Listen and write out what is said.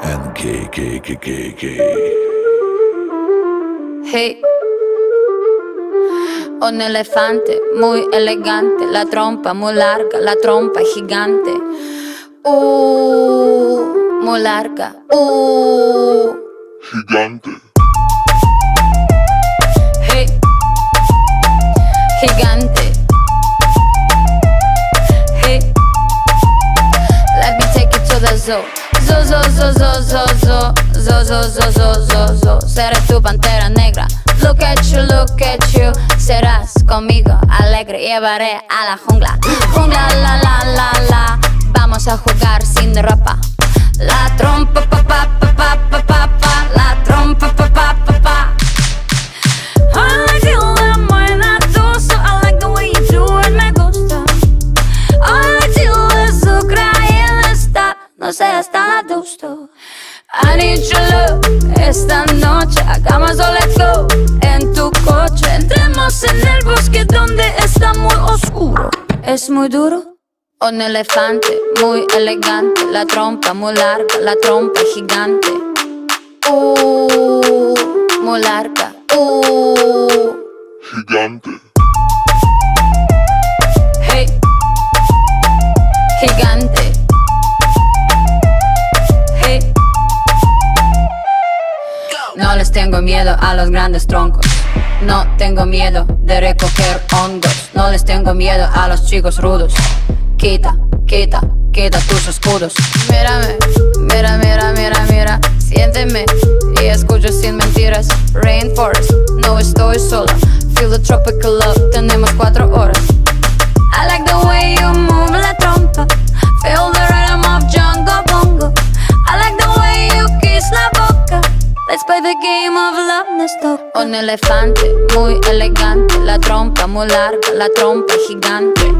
and gay. Hey, un elefante muy elegante, la trompa muy larga, la trompa gigante. Muy larga. Gigante. Hey, gigante. Hey, let me take you to the zoo. Zo. Seré tu pantera negra. Look at you. Serás conmigo alegre. Llevaré a la jungla. Jungla, la. Vamos a jugar sin ropa. La trompa, pa. La trompa, pa. I like you la buena doso. I like the way you do it, me gusta. I like you azúcar y el está. No seas tan adusto. I need your love. Esta noche hagamos all let's go. En tu coche entremos en el bosque donde está muy oscuro. Es muy duro. Un elefante muy elegante, la trompa muy larga, la trompa gigante. Muy larga. Gigante. Hey, gigante. Hey. No les tengo miedo a los grandes troncos. No tengo miedo de recoger hongos. No les tengo miedo a los chicos rudos. Quita tus escudos. Mírame, mira. Siénteme y escucho sin mentiras. Rainforest, no estoy sola. Feel the tropical love, tenemos 4 horas. I like the way you move la trompa. Feel the rhythm of Jungle Bongo. I like the way you kiss la boca. Let's play the game of love, nos toca. Un elefante muy elegante, la trompa muy larga, la trompa gigante.